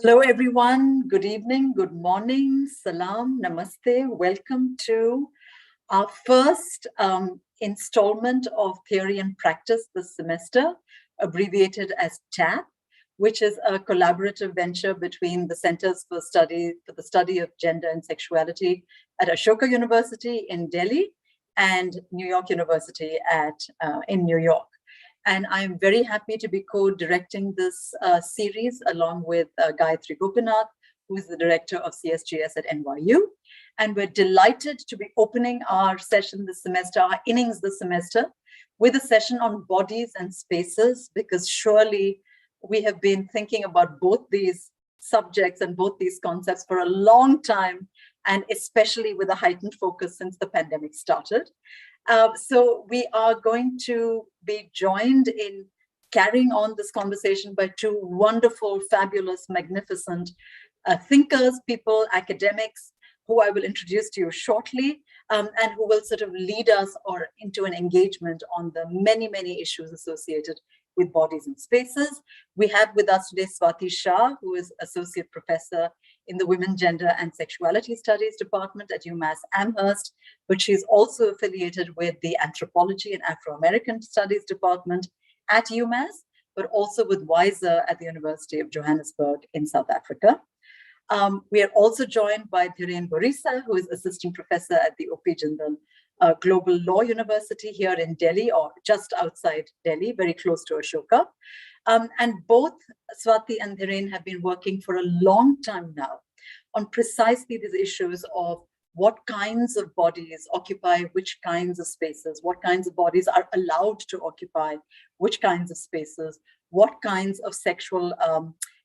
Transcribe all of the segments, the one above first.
Hello, everyone. Good evening, good morning, salam, namaste. Welcome to our first installment of Theory and Practice this semester, abbreviated as TAP, which is a collaborative venture between the Centers for the Study of Gender and Sexuality at Ashoka University in Delhi and New York University in New York. And I'm very happy to be co-directing this series along with Gayatri Gopinath, who is the director of CSGS at NYU. And we're delighted to be opening our session this semester, our innings this semester, with a session on bodies and spaces, because surely we have been thinking about both these subjects and both these concepts for a long time, and especially with a heightened focus since the pandemic started. So we are going to be joined in carrying on this conversation by two wonderful, fabulous, magnificent thinkers, people, academics, who I will introduce to you shortly, and who will sort of lead us into an engagement on the many, many issues associated with bodies and spaces. We have with us today Swati Shah, who is Associate Professor in the Women, Gender and Sexuality Studies Department at UMass Amherst, but she's also affiliated with the Anthropology and Afro-American Studies Department at UMass, but also with WISER at the University of Johannesburg in South Africa. We are also joined by Dhiren, who is Assistant Professor at the O.P. Jindal Global Law University here in Delhi, or just outside Delhi, very close to Ashoka. And both Swati and Dhiren have been working for a long time now on precisely these issues of what kinds of bodies occupy which kinds of spaces, what kinds of bodies are allowed to occupy which kinds of spaces, what kinds of sexual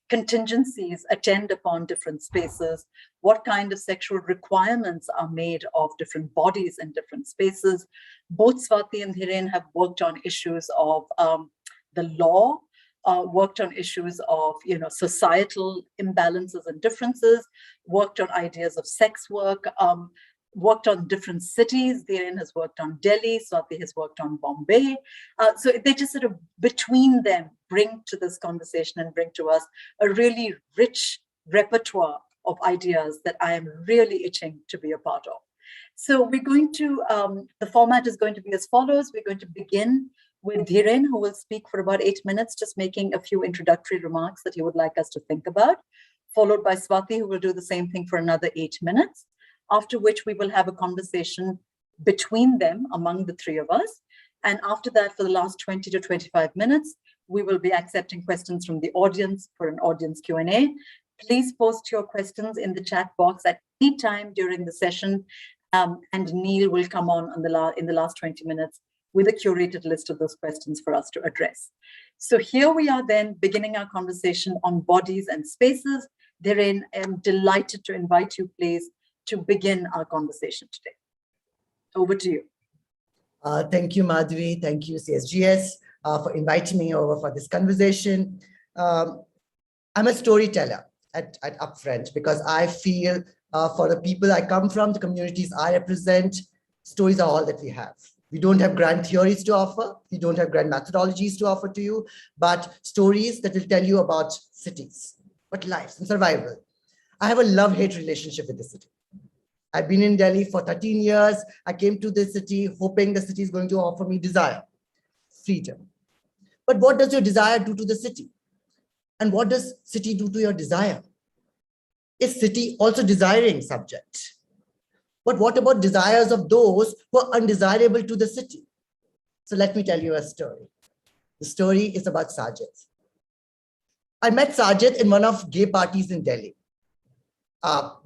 contingencies attend upon different spaces, what kind of sexual requirements are made of different bodies in different spaces. Both Swati and Dhiren have worked on issues of the law, worked on issues of societal imbalances and differences, worked on ideas of sex work, worked on different cities. Dhiren has worked on Delhi, Swati has worked on Bombay. So they just sort of, between them, bring to this conversation and bring to us a really rich repertoire of ideas that I am really itching to be a part of. So we're going to, the format is going to be as follows. We're going to begin with Dhiren, who will speak for about 8 minutes, just making a few introductory remarks that he would like us to think about, followed by Swati, who will do the same thing for another 8 minutes, after which we will have a conversation between them, among the three of us. And after that, for the last 20 to 25 minutes, we will be accepting questions from the audience for an audience Q&A. Please post your questions in the chat box at any time during the session, and Neil will come on in the last 20 minutes with a curated list of those questions for us to address. So here we are then beginning our conversation on bodies and spaces. Dhiren, I'm delighted to invite you, please, to begin our conversation today. Over to you. Thank you, Madhuri. Thank you, CSGS, for inviting me over for this conversation. I'm a storyteller at Upfront because I feel for the people I come from, the communities I represent, stories are all that we have. We don't have grand theories to offer. We don't have grand methodologies to offer to you, but stories that will tell you about cities, but lives and survival. I have a love-hate relationship with the city. I've been in Delhi for 13 years. I came to this city hoping the city is going to offer me desire, freedom. But what does your desire do to the city? And what does city do to your desire? Is city also desiring subject? But what about desires of those who are undesirable to the city? So let me tell you a story. The story is about Sajid. I met Sajid in one of gay parties in Delhi.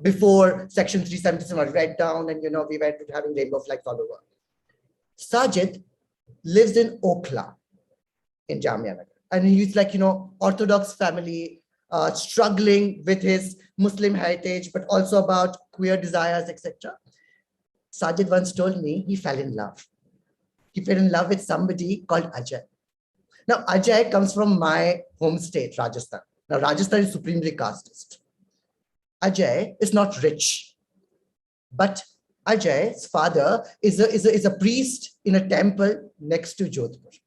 Before Section 377 was read down and we went to having rainbow flags all over. Sajid lives in Okhla in Jamia Nagar. And he's like, Orthodox family, struggling with his Muslim heritage, but also about queer desires, etc. Sajid once told me he fell in love. He fell in love with somebody called Ajay. Now, Ajay comes from my home state, Rajasthan. Now, Rajasthan is supremely casteist. Ajay is not rich, but Ajay's father is a priest in a temple next to Jodhpur.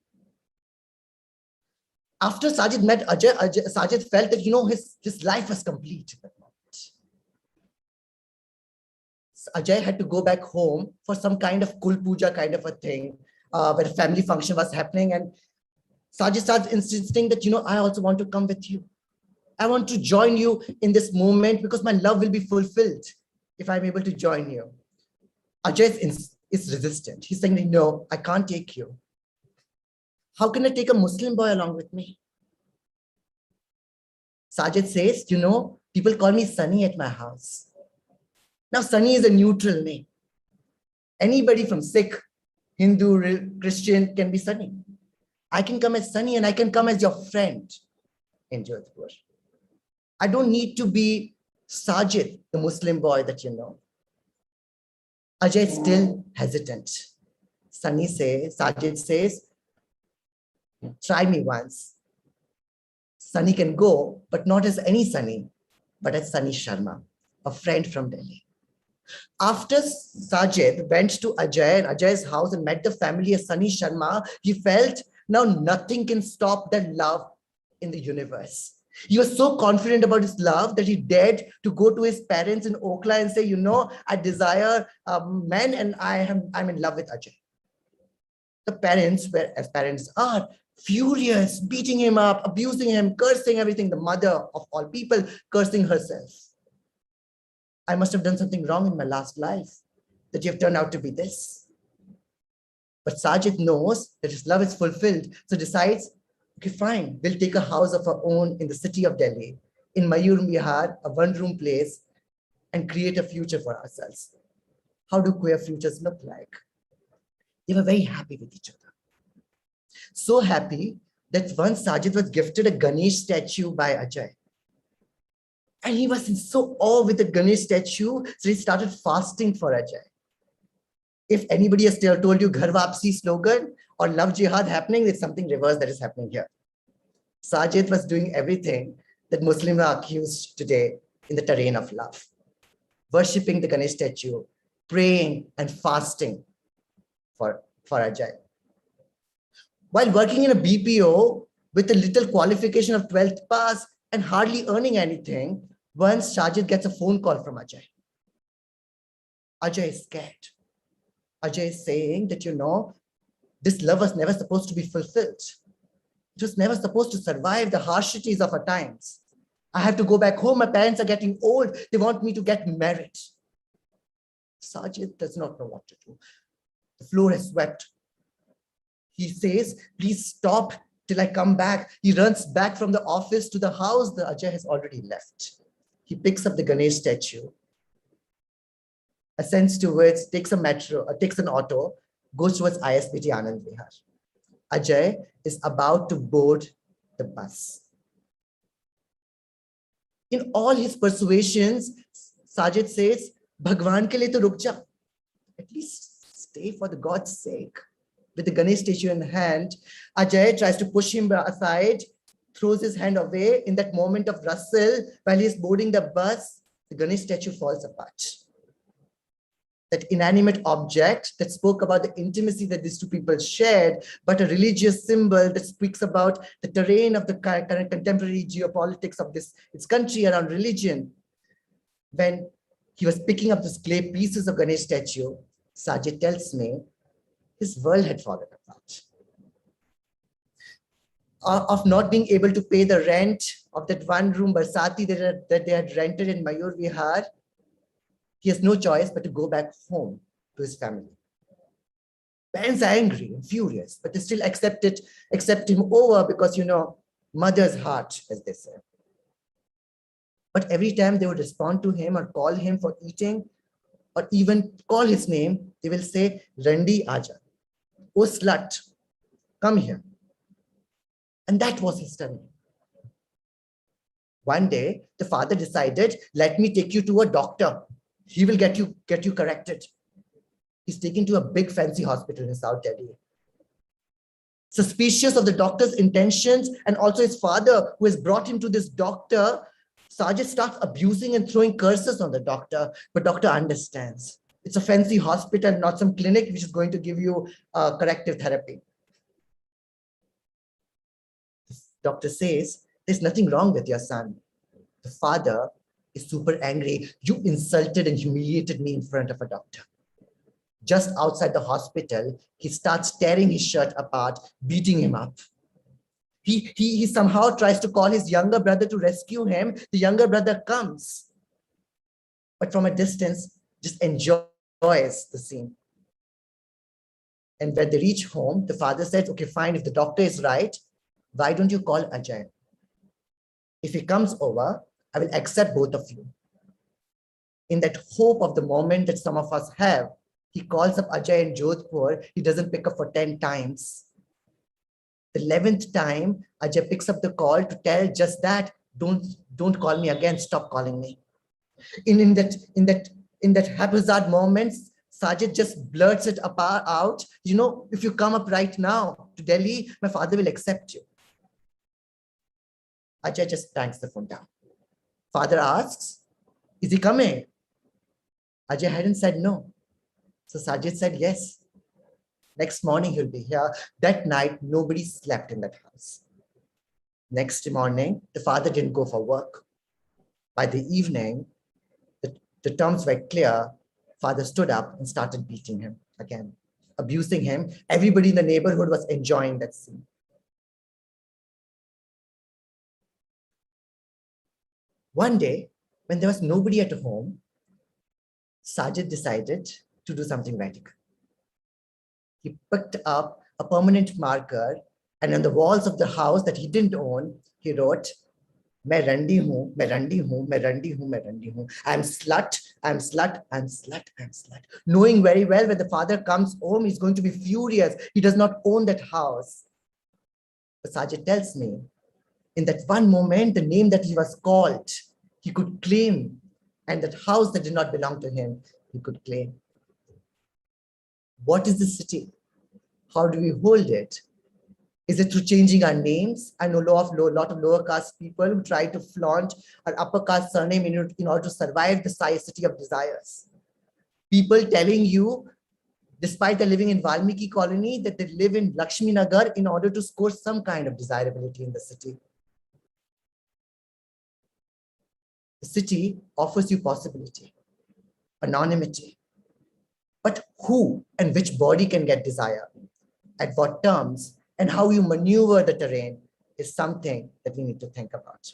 After Sajid met Ajay, Sajid felt that, his life was complete at that moment. Ajay had to go back home for some kind of kul puja kind of a thing, where a family function was happening. And Sajid starts insisting that, I also want to come with you. I want to join you in this moment because my love will be fulfilled if I'm able to join you. Ajay is resistant. He's saying, no, I can't take you. How can I take a Muslim boy along with me? Sajid says, people call me Sunny at my house. Now, Sunny is a neutral name. Anybody from Sikh, Hindu, Christian can be Sunny. I can come as Sunny and I can come as your friend in Jodhpur. I don't need to be Sajid, the Muslim boy that you know. Ajay is still hesitant. Sajid says, try me once. Sunny can go, but not as any Sunny, but as Sunny Sharma, a friend from Delhi. After Sajid went to Ajay and Ajay's house and met the family of Sunny Sharma, he felt now nothing can stop that love in the universe. He was so confident about his love that he dared to go to his parents in Okla and say, I desire men and I'm in love with Ajay. The parents were, as parents are, furious, beating him up, abusing him, cursing everything. The mother of all people cursing herself. I must have done something wrong in my last life that you have turned out to be this. But Sajid knows that his love is fulfilled, so decides, okay, fine, we'll take a house of our own in the city of Delhi, in Mayur Vihar, a one-room place, and create a future for ourselves. How do queer futures look like? They were very happy with each other. So happy that once Sajid was gifted a Ganesh statue by Ajay. And he was in so awe with the Ganesh statue, so he started fasting for Ajay. If anybody has still told you Ghar Vapsi slogan or love jihad happening, it's something reverse that is happening here. Sajid was doing everything that Muslims are accused today in the terrain of love. Worshipping the Ganesh statue, praying and fasting for Ajay. While working in a BPO with a little qualification of 12th pass and hardly earning anything, once Sajid gets a phone call from Ajay. Ajay is scared. Ajay is saying that, this love was never supposed to be fulfilled. It was never supposed to survive the harshities of our times. I have to go back home. My parents are getting old. They want me to get married. Sajid does not know what to do. The floor is swept. He says, please stop till I come back. He runs back from the office to the house. The Ajay has already left. He picks up the Ganesh statue, ascends towards, takes an auto, goes towards ISBT Anand Vihar. Ajay is about to board the bus. In all his persuasions, Sajid says, Bhagwan ke liye to ruk ja. At least stay for the God's sake. With the Ganesh statue in hand, Ajay tries to push him aside, throws his hand away. In that moment of rustle, while he's boarding the bus, the Ganesh statue falls apart. That inanimate object that spoke about the intimacy that these two people shared, but a religious symbol that speaks about the terrain of the current contemporary geopolitics of its country around religion. When he was picking up these clay pieces of Ganesh statue, Sajid tells me his world had fallen apart. Of not being able to pay the rent of that one-room Barsati that they had rented in Mayur Vihar, he has no choice but to go back home to his family. Parents are angry and furious, but they still accept him over because, mother's heart, as they say. But every time they would respond to him or call him for eating or even call his name, they will say, Randi Aja, oh slut, come here. And that was his turn. One day, the father decided, let me take you to a doctor. He will get you corrected. He's taken to a big fancy hospital in South Delhi. Suspicious of the doctor's intentions and also his father who has brought him to this doctor, Sajid starts abusing and throwing curses on the doctor, but doctor understands. It's a fancy hospital, not some clinic which is going to give you corrective therapy. Doctor says, there's nothing wrong with your son. The father is super angry. You insulted and humiliated me in front of a doctor. Just outside the hospital, he starts tearing his shirt apart, beating him up. He somehow tries to call his younger brother to rescue him. The younger brother comes, but from a distance, just enjoys the scene. And when they reach home, the father says, okay, fine, if the doctor is right, why don't you call Ajay? If he comes over, I will accept both of you. In that hope of the moment that some of us have, he calls up Ajay in Jodhpur. He doesn't pick up for 10 times. The 11th time, Ajay picks up the call to tell just that, don't call me again, stop calling me. In that haphazard moment, Sajid just blurts it out, you know, if you come up right now to Delhi, my father will accept you. Ajay just bangs the phone down. Father asks, is he coming? Ajay hadn't said no. So Sajid said yes. Next morning he'll be here. That night, nobody slept in that house. Next morning, the father didn't go for work. By the evening, the terms were clear. Father stood up and started beating him again, abusing him. Everybody in the neighborhood was enjoying that scene. One day, when there was nobody at home, Sajid decided to do something radical. He picked up a permanent marker, and on the walls of the house that he didn't own, he wrote, "Main randi hoon, main randi hoon, main randi hoon, main randi hoon. I'm slut, I'm slut, I'm slut, I'm slut." Knowing very well when the father comes home, he's going to be furious. He does not own that house. But Sajid tells me, in that one moment, the name that he was called, he could claim, and that house that did not belong to him, he could claim. What is the city? How do we hold it? Is it through changing our names? I know a lot of lower caste people who try to flaunt our upper caste surname in order to survive the city of desires. People telling you, despite they're living in Valmiki colony, that they live in Lakshmi Nagar in order to score some kind of desirability in the city. The city offers you possibility, anonymity. But who and which body can get desire? At what terms? And how you maneuver the terrain is something that we need to think about.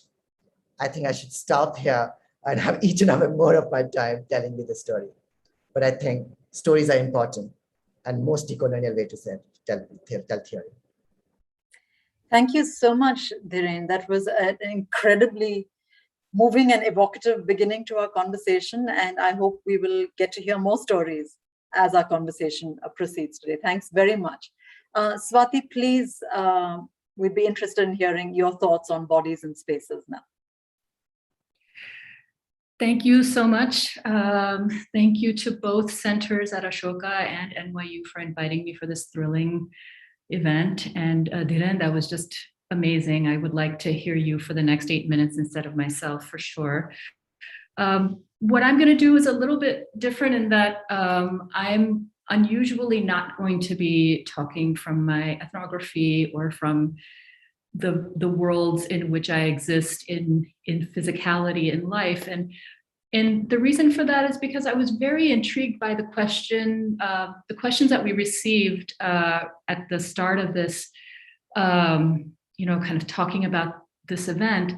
I think I should stop here and have each and every more of my time telling you the story. But I think stories are important and most decolonial way to say tell theory. Thank you so much, Dhiren. That was an incredibly moving and evocative beginning to our conversation. And I hope we will get to hear more stories as our conversation proceeds today. Thanks very much. Swati, please, we'd be interested in hearing your thoughts on bodies and spaces now. Thank you so much. Thank you to both centers at Ashoka and NYU for inviting me for this thrilling event. And Dhiren, that was just amazing. I would like to hear you for the next 8 minutes instead of myself for sure. What I'm going to do is a little bit different in that I'm unusually not going to be talking from my ethnography or from the worlds in which I exist in physicality in life. And the reason for that is because I was very intrigued by the questions that we received at the start of this, kind of talking about this event.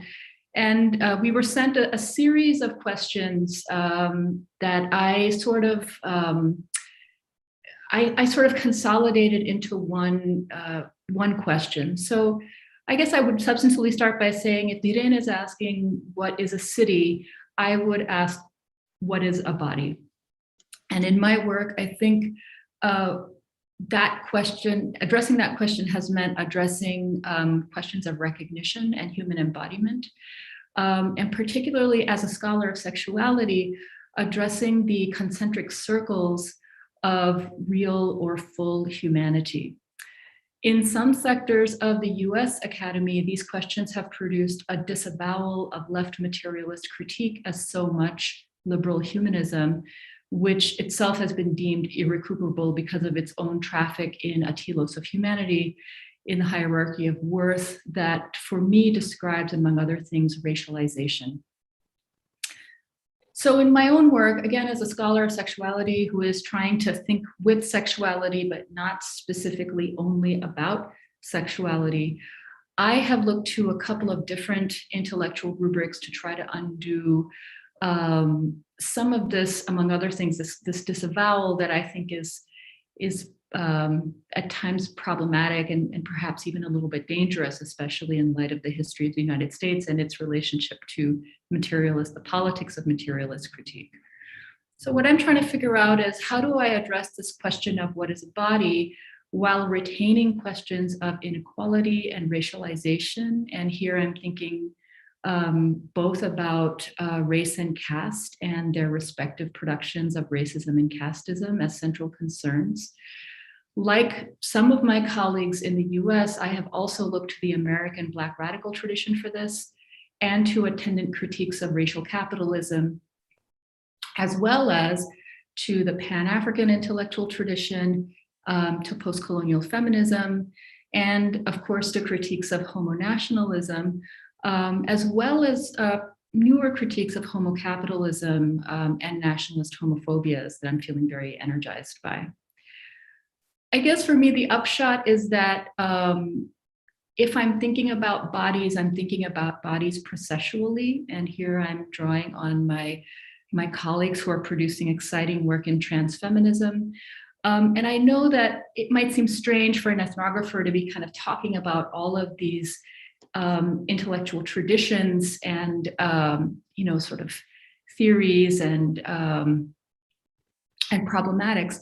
And we were sent a series of questions that I sort of consolidated into one question. So I guess I would substantially start by saying, if Dhiren is asking what is a city, I would ask what is a body. And in my work, I think that question, addressing that question has meant addressing questions of recognition and human embodiment. And particularly as a scholar of sexuality, addressing the concentric circles of real or full humanity. In some sectors of the US Academy, these questions have produced a disavowal of left materialist critique as so much liberal humanism, which itself has been deemed irrecuperable because of its own traffic in a telos of humanity, in the hierarchy of worth that for me describes, among other things, racialization. So in my own work, again, as a scholar of sexuality who is trying to think with sexuality, but not specifically only about sexuality, I have looked to a couple of different intellectual rubrics to try to undo some of this, among other things, this disavowal that I think is at times problematic and perhaps even a little bit dangerous, especially in light of the history of the United States and its relationship to the politics of materialist critique. So what I'm trying to figure out is, how do I address this question of what is a body while retaining questions of inequality and racialization? And here I'm thinking both about race and caste and their respective productions of racism and casteism as central concerns. Like some of my colleagues in the US, I have also looked to the American Black radical tradition for this, and to attendant critiques of racial capitalism, as well as to the Pan-African intellectual tradition, to post-colonial feminism, and of course to critiques of homo-nationalism, as well as newer critiques of homo-capitalism and nationalist homophobia that I'm feeling very energized by. I guess for me, the upshot is that if I'm thinking about bodies, I'm thinking about bodies processually. And here I'm drawing on my colleagues who are producing exciting work in transfeminism. And I know that it might seem strange for an ethnographer to be kind of talking about all of these intellectual traditions and sort of theories and problematics.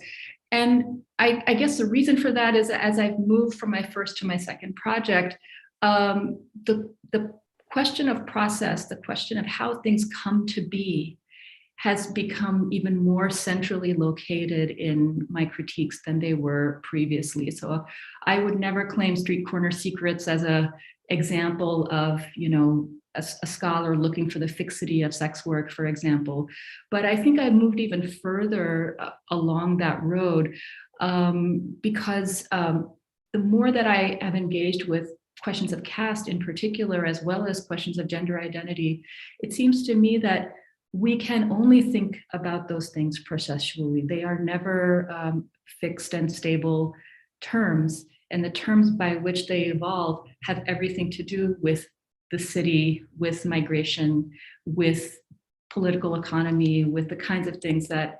And I guess the reason for that is, as I've moved from my first to my second project, the question of process, the question of how things come to be, has become even more centrally located in my critiques than they were previously. So I would never claim Street Corner Secrets as an example of, a scholar looking for the fixity of sex work, for example. But I think I've moved even further along that road because the more that I have engaged with questions of caste in particular, as well as questions of gender identity, it seems to me that we can only think about those things processually. They are never fixed and stable terms, and the terms by which they evolve have everything to do with the city, with migration, with political economy, with the kinds of things that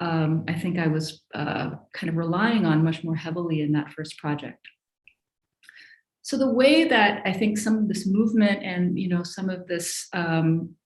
I think I was kind of relying on much more heavily in that first project. So the way that I think some of this movement and some of this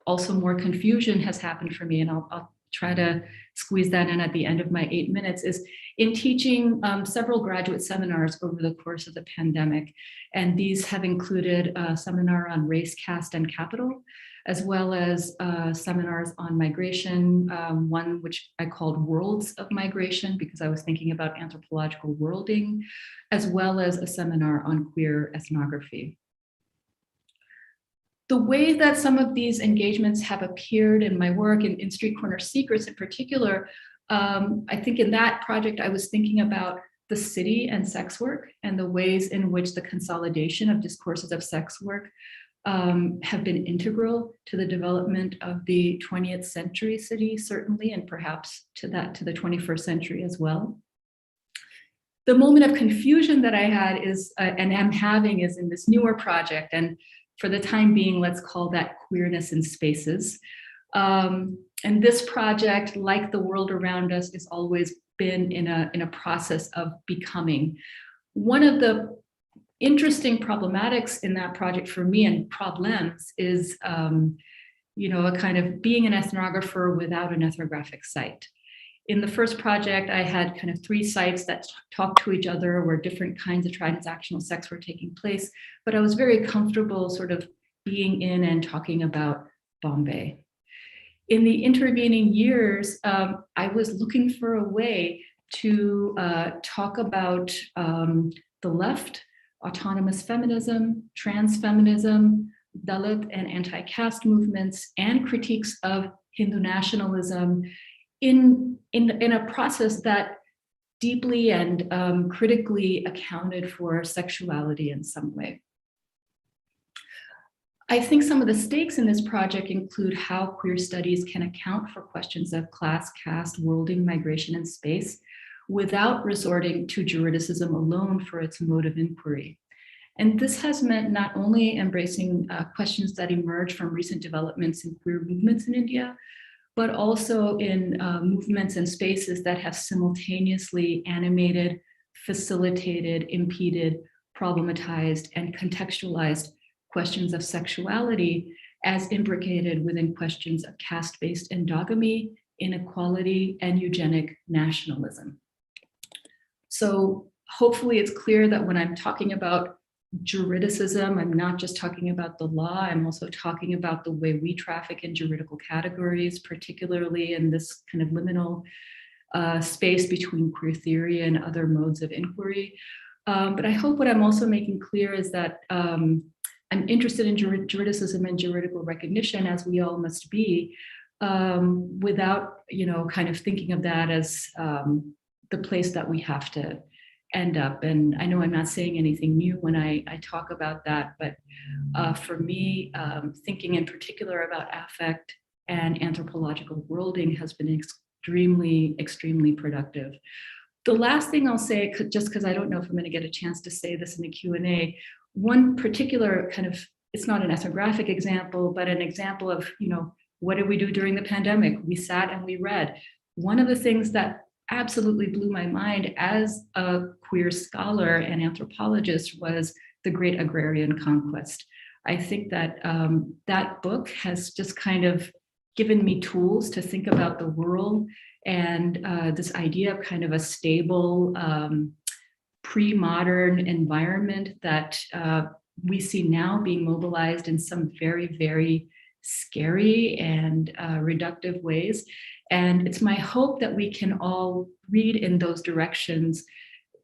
also more confusion has happened for me, and I'll try to squeeze that in at the end of my 8 minutes, is in teaching several graduate seminars over the course of the pandemic. And these have included a seminar on race, caste, and capital, as well as seminars on migration, one which I called Worlds of Migration, because I was thinking about anthropological worlding, as well as a seminar on queer ethnography. The way that some of these engagements have appeared in my work, in Street Corner Secrets in particular, I think in that project, I was thinking about the city and sex work and the ways in which the consolidation of discourses of sex work have been integral to the development of the 20th century city, certainly, and perhaps to the 21st century as well. The moment of confusion that I had is, and am having, is in this newer project. And for the time being, let's call that Queerness in Spaces. And this project, like the world around us, has always been in a process of becoming. One of the interesting problematics in that project for me, and problems, is a kind of being an ethnographer without an ethnographic site. In the first project, I had kind of 3 sites that talked to each other where different kinds of transactional sex were taking place, but I was very comfortable sort of being in and talking about Bombay. In the intervening years, I was looking for a way to talk about the left, autonomous feminism, trans feminism, Dalit and anti-caste movements, and critiques of Hindu nationalism in a process that deeply and critically accounted for sexuality in some way. I think some of the stakes in this project include how queer studies can account for questions of class, caste, worlding, migration, and space without resorting to juridicism alone for its mode of inquiry. And this has meant not only embracing questions that emerge from recent developments in queer movements in India, but also in movements and spaces that have simultaneously animated, facilitated, impeded, problematized, and contextualized questions of sexuality as imbricated within questions of caste-based endogamy, inequality, and eugenic nationalism. So hopefully it's clear that when I'm talking about juridicism, I'm not just talking about the law, I'm also talking about the way we traffic in juridical categories, particularly in this kind of liminal space between queer theory and other modes of inquiry. But I hope what I'm also making clear is that I'm interested in juridicism and juridical recognition, as we all must be, without, kind of thinking of that as the place that we have to end up. And I know I'm not saying anything new when I talk about that, but for me, thinking in particular about affect and anthropological worlding has been extremely, extremely productive. The last thing I'll say, just because I don't know if I'm going to get a chance to say this in the Q&A, one particular kind of, it's not an ethnographic example, but an example of, what did we do during the pandemic? We sat and we read. One of the things that absolutely blew my mind as a queer scholar and anthropologist was The Great Agrarian Conquest. I think that that book has just kind of given me tools to think about the world and this idea of kind of a stable, pre-modern environment that we see now being mobilized in some very, very scary and reductive ways. And it's my hope that we can all read in those directions,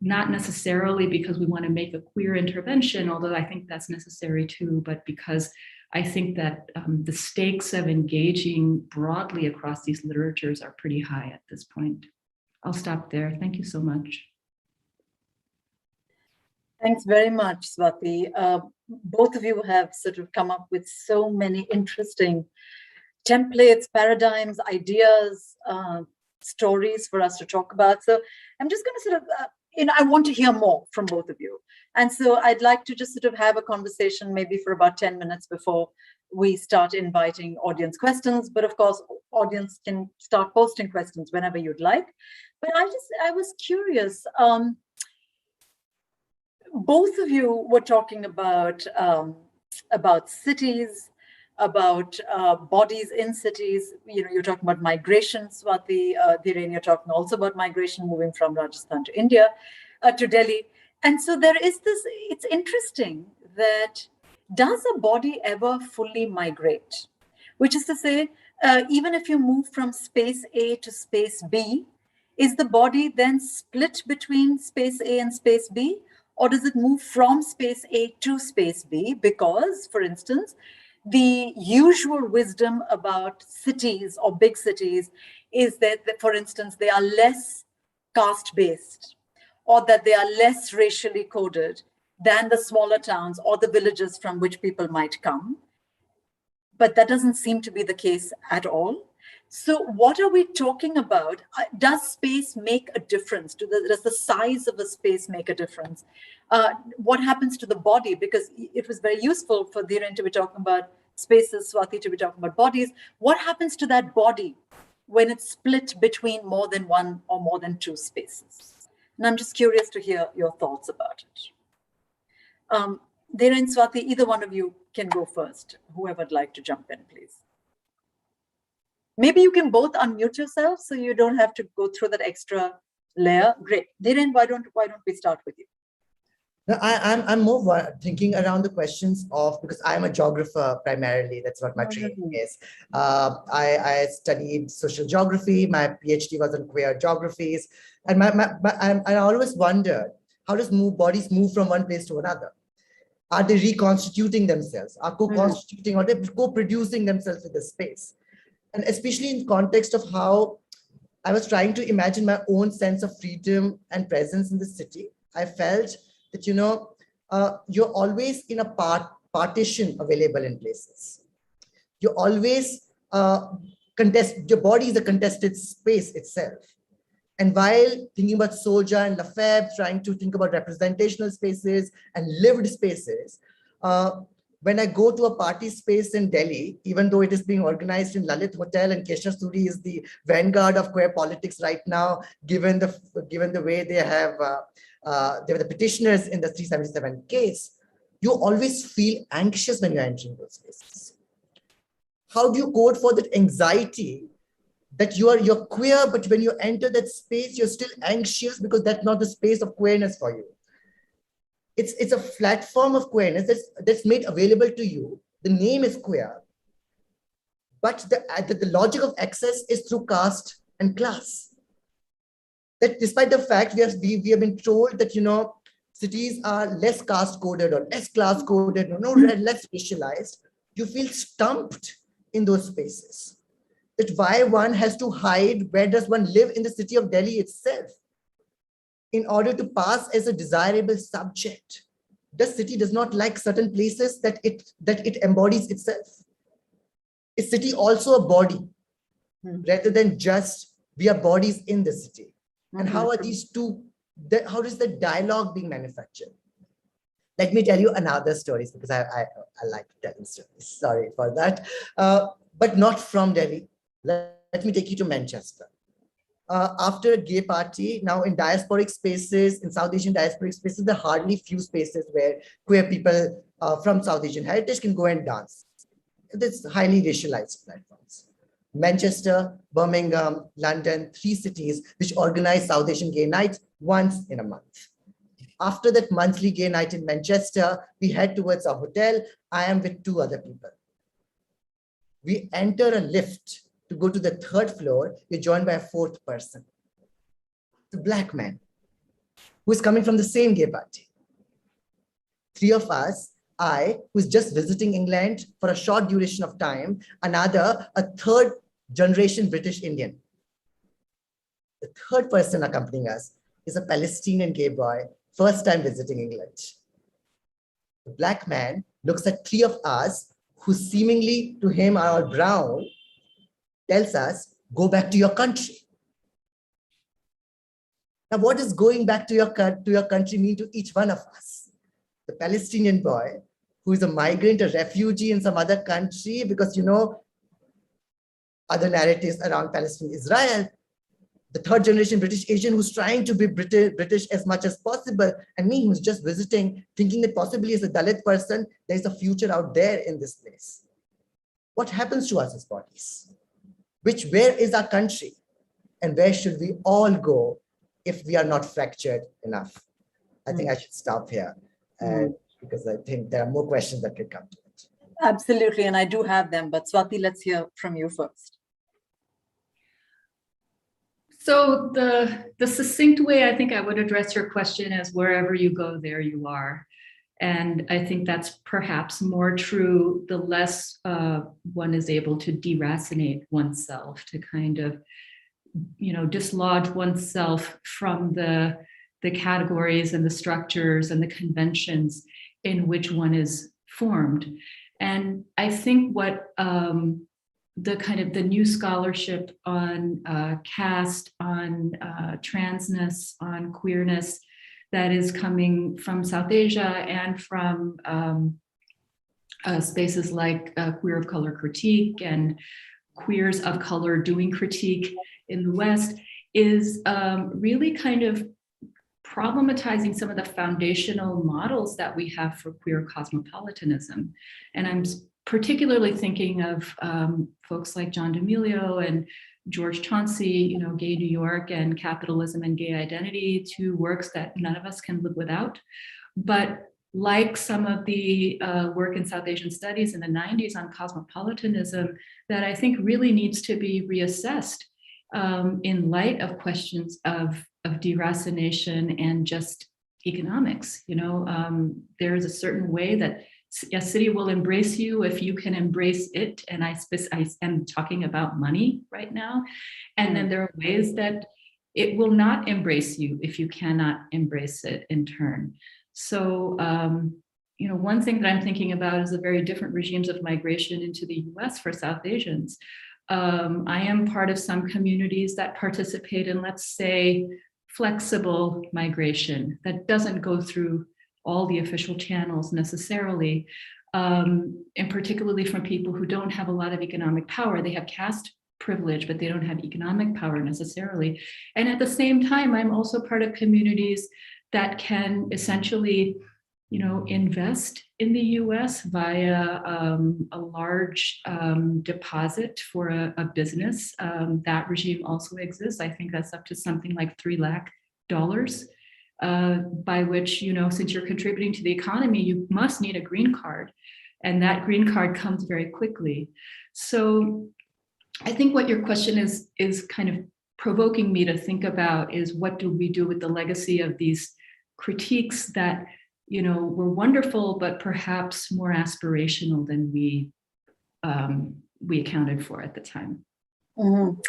not necessarily because we want to make a queer intervention, although I think that's necessary too, but because I think that the stakes of engaging broadly across these literatures are pretty high at this point. I'll stop there. Thank you so much. Thanks very much, Swati. Both of you have sort of come up with so many interesting templates, paradigms, ideas, stories for us to talk about. So I'm just going to sort of, I want to hear more from both of you. And so I'd like to just sort of have a conversation maybe for about 10 minutes before we start inviting audience questions. But of course, audience can start posting questions whenever you'd like. But I was curious, both of you were talking about cities, about bodies in cities. You're talking about migration, Swati. Dhiren, you're talking also about migration moving from Rajasthan to India, to Delhi. And so there is this, it's interesting that does a body ever fully migrate? Which is to say, even if you move from space A to space B, is the body then split between space A and space B? Or does it move from space A to space B? Because, for instance, the usual wisdom about cities or big cities is that, for instance, they are less caste-based or that they are less racially coded than the smaller towns or the villages from which people might come. But that doesn't seem to be the case at all. So what are we talking about? Does space make a difference? Does the size of a space make a difference? What happens to the body? Because it was very useful for Dhiren to be talking about spaces, Swati to be talking about bodies. What happens to that body when it's split between more than one or more than two spaces? And I'm just curious to hear your thoughts about it. Dhiren, Swati, either one of you can go first. Whoever would like to jump in, please. Maybe you can both unmute yourselves so you don't have to go through that extra layer. Great. Dhiren, why don't we start with you? No, I'm more thinking around the questions of, because I'm a geographer primarily, that's what my training is. I studied social geography, my PhD was on queer geographies, and I always wondered, how does bodies move from one place to another? Are they reconstituting themselves? Are co-constituting, or they're co-producing themselves with the space? And especially in context of how I was trying to imagine my own sense of freedom and presence in the city. I felt that, you're always in a partition available in places. You always your body is a contested space itself. And while thinking about Soja and Lefebvre, trying to think about representational spaces and lived spaces, when I go to a party space in Delhi, even though it is being organized in Lalit Hotel and Keshna Suri is the vanguard of queer politics right now, given the way they were the petitioners in the 377 case, you always feel anxious when you're entering those spaces. How do you code for that anxiety that you're queer, but when you enter that space, you're still anxious because that's not the space of queerness for you? It's a platform of queerness that's made available to you. The name is queer, but the logic of access is through caste and class. That despite the fact we have been told that, cities are less caste coded or less class coded, less racialized, you feel stumped in those spaces. That why one has to hide, where does one live in the city of Delhi itself in order to pass as a desirable subject? The city does not like certain places that it embodies itself. Is city also a body rather than just we are bodies in the city? And how are these two, how is the dialogue being manufactured? Let me tell you another story because I like telling stories. Sorry for that. But not from Delhi. Let me take you to Manchester. After a gay party, now in diasporic spaces, in South Asian diasporic spaces, there are hardly few spaces where queer people from South Asian heritage can go and dance. It's highly racialized platforms. Manchester, Birmingham, London, 3 cities which organize South Asian gay nights once in a month. After that monthly gay night in Manchester, we head towards a hotel. I am with 2 other people. We enter a lift to go to the 3rd floor. We're joined by a 4th person, the black man, who is coming from the same gay party. 3 of us, I, who's just visiting England for a short duration of time, another, a 3rd generation British Indian. The 3rd person accompanying us is a Palestinian gay boy, first time visiting England. The black man looks at 3 of us, who seemingly to him are all brown, tells us, go back to your country. Now, what does going back to your country mean to each one of us? The Palestinian boy, who is a migrant, a refugee in some other country, because, other narratives around Palestine, Israel, the 3rd generation British Asian who's trying to be British as much as possible, and me who's just visiting, thinking that possibly as a Dalit person, there's a future out there in this place. What happens to us as bodies? Where is our country? And where should we all go if we are not fractured enough? I think I should stop here because I think there are more questions that could come to it. Absolutely, and I do have them, but Swati, let's hear from you first. So the succinct way I think I would address your question is wherever you go, there you are. And I think that's perhaps more true the less one is able to deracinate oneself, to kind of, dislodge oneself from the categories and the structures and the conventions in which one is formed. And I think what the new scholarship on caste, on transness, on queerness that is coming from South Asia and from spaces like queer of color critique and queers of color doing critique in the West is really kind of problematizing some of the foundational models that we have for queer cosmopolitanism. And I'm particularly thinking of folks like John D'Amelio and George Chauncey, Gay New York and Capitalism and Gay Identity, 2 works that none of us can live without. But like some of the work in South Asian studies in the 90s on cosmopolitanism, that I think really needs to be reassessed in light of questions of deracination and just economics. There is a certain way that a city will embrace you if you can embrace it. And I am talking about money right now. And then there are ways that it will not embrace you if you cannot embrace it in turn. So, one thing that I'm thinking about is the very different regimes of migration into the US for South Asians. I am part of some communities that participate in, let's say, flexible migration that doesn't go through all the official channels necessarily, and particularly from people who don't have a lot of economic power. They have caste privilege, but they don't have economic power necessarily. And at the same time, I'm also part of communities that can essentially, invest in the US via a large deposit for a business. That regime also exists. I think that's up to something like $3 lakh, by which, since you're contributing to the economy, you must need a green card. And that green card comes very quickly. So I think what your question is kind of provoking me to think about is, what do we do with the legacy of these critiques that were wonderful, but perhaps more aspirational than we accounted for at the time. Mm-hmm.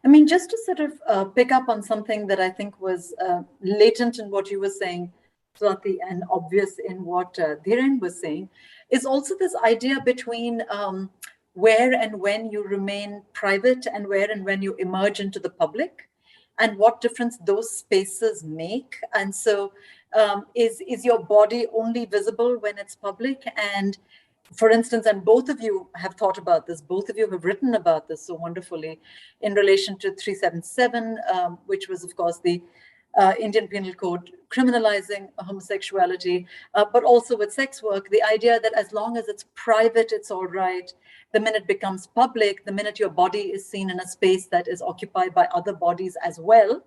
I mean, just to sort of pick up on something that I think was latent in what you were saying, Swati, and obvious in what Dhiren was saying, is also this idea between where and when you remain private and where and when you emerge into the public, and what difference those spaces make. And so is your body only visible when it's public? And for instance, and both of you have thought about this, both of you have written about this so wonderfully in relation to 377, which was, of course, the Indian Penal Code criminalizing homosexuality, but also with sex work, the idea that as long as it's private, it's all right. The minute it becomes public, the minute your body is seen in a space that is occupied by other bodies as well,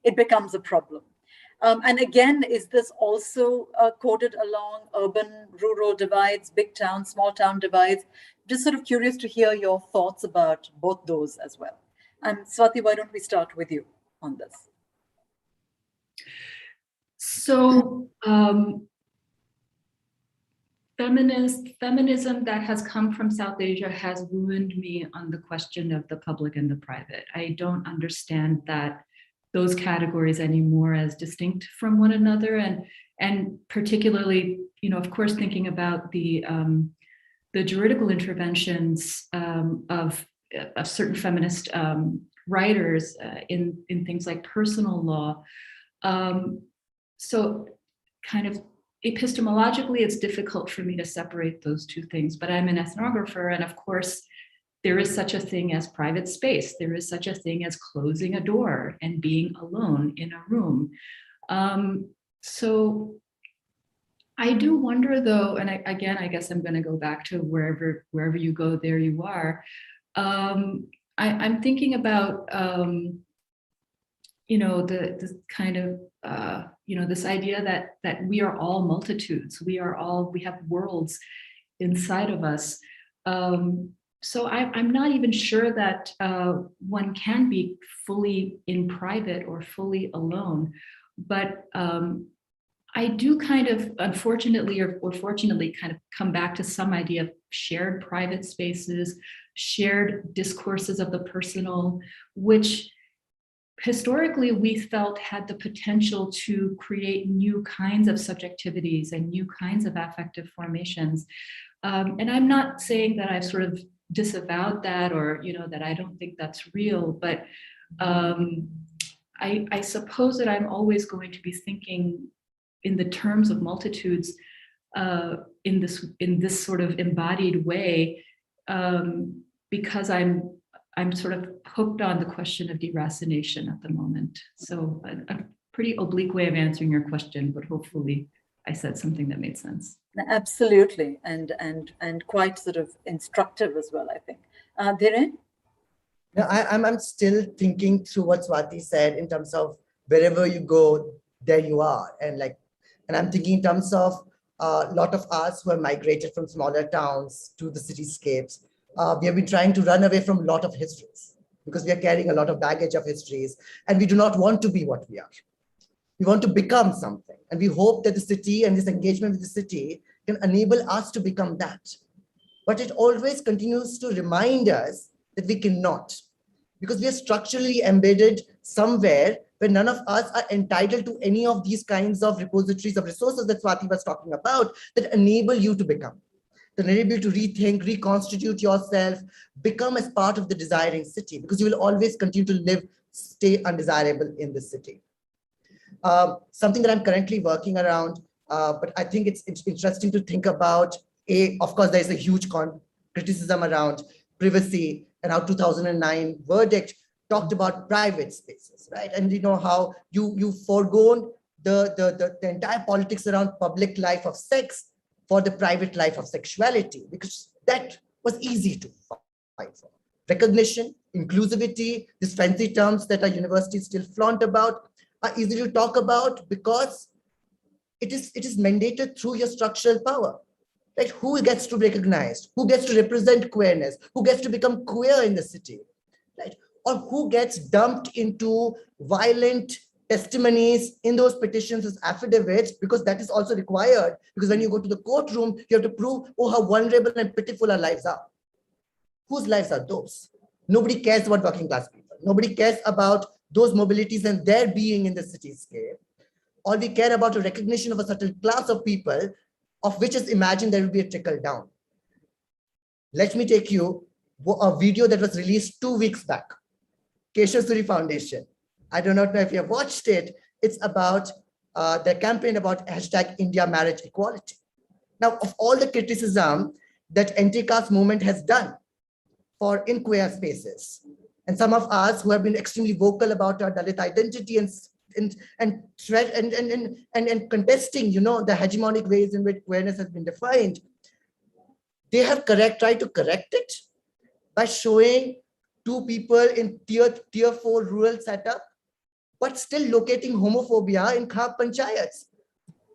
it becomes a problem. And again, is this also coded along urban, rural divides, big town, small town divides? Just sort of curious to hear your thoughts about both those as well. And Swati, why don't we start with you on this? So feminism that has come from South Asia has ruined me on the question of the public and the private. I don't understand those categories anymore as distinct from one another, and particularly, of course, thinking about the juridical interventions of certain feminist writers in things like personal law. So kind of epistemologically, it's difficult for me to separate those two things, but I'm an ethnographer, and of course, there is such a thing as private space. There is such a thing as closing a door and being alone in a room. So I do wonder, though, and I guess I'm going to go back to wherever you go, there you are. I'm thinking about, the kind of, this idea that we are all multitudes. We have worlds inside of us. So I'm not even sure that one can be fully in private or fully alone, but I do kind of, unfortunately or fortunately, kind of come back to some idea of shared private spaces, shared discourses of the personal, which historically we felt had the potential to create new kinds of subjectivities and new kinds of affective formations. And I'm not saying that I've sort of disavowed that, or that I don't think that's real, but I suppose that I'm always going to be thinking in the terms of multitudes in this sort of embodied way, because I'm sort of hooked on the question of deracination at the moment. So a pretty oblique way of answering your question, but hopefully I said something that made sense. Absolutely, and quite sort of instructive as well, I think. Dhiren? No, I'm still thinking through what Swati said in terms of wherever you go, there you are, and I'm thinking in terms of a lot of us who have migrated from smaller towns to the cityscapes. We have been trying to run away from a lot of histories because we are carrying a lot of baggage of histories, and we do not want to be what we are. We want to become something, and we hope that the city and this engagement with the city can enable us to become that. But it always continues to remind us that we cannot, because we are structurally embedded somewhere where none of us are entitled to any of these kinds of repositories of resources that Swati was talking about that enable you to become, that enable you to rethink, reconstitute yourself, become as part of the desiring city, because you will always continue to live, stay undesirable in the city. Something that I'm currently working around, but I think it's interesting to think about, of course, there's a huge criticism around privacy, and our 2009 verdict talked about private spaces, right? And you know how you foregone the entire politics around public life of sex for the private life of sexuality, because that was easy to fight for. Recognition, inclusivity, these fancy terms that our universities still flaunt about, are easy to talk about because it is mandated through your structural power. Right? Who gets to be recognized? Who gets to represent queerness? Who gets to become queer in the city? Right? Or who gets dumped into violent testimonies in those petitions as affidavits, because that is also required, because when you go to the courtroom, you have to prove, oh, how vulnerable and pitiful our lives are. Whose lives are those? Nobody cares about working class people. Nobody cares about those mobilities and their being in the cityscape. All we care about a recognition of a certain class of people, of which is imagined there will be a trickle down. Let me take you a video that was released 2 weeks back. Keshav Suri Foundation. I do not know if you have watched it. It's about their campaign about #India Marriage Equality. Now, of all the criticism that anti-caste movement has done for in queer spaces, and some of us who have been extremely vocal about our Dalit identity and contesting, you know, the hegemonic ways in which queerness has been defined, they have tried to correct it by showing two people in tier 4 rural setup, but still locating homophobia in khap panchayats,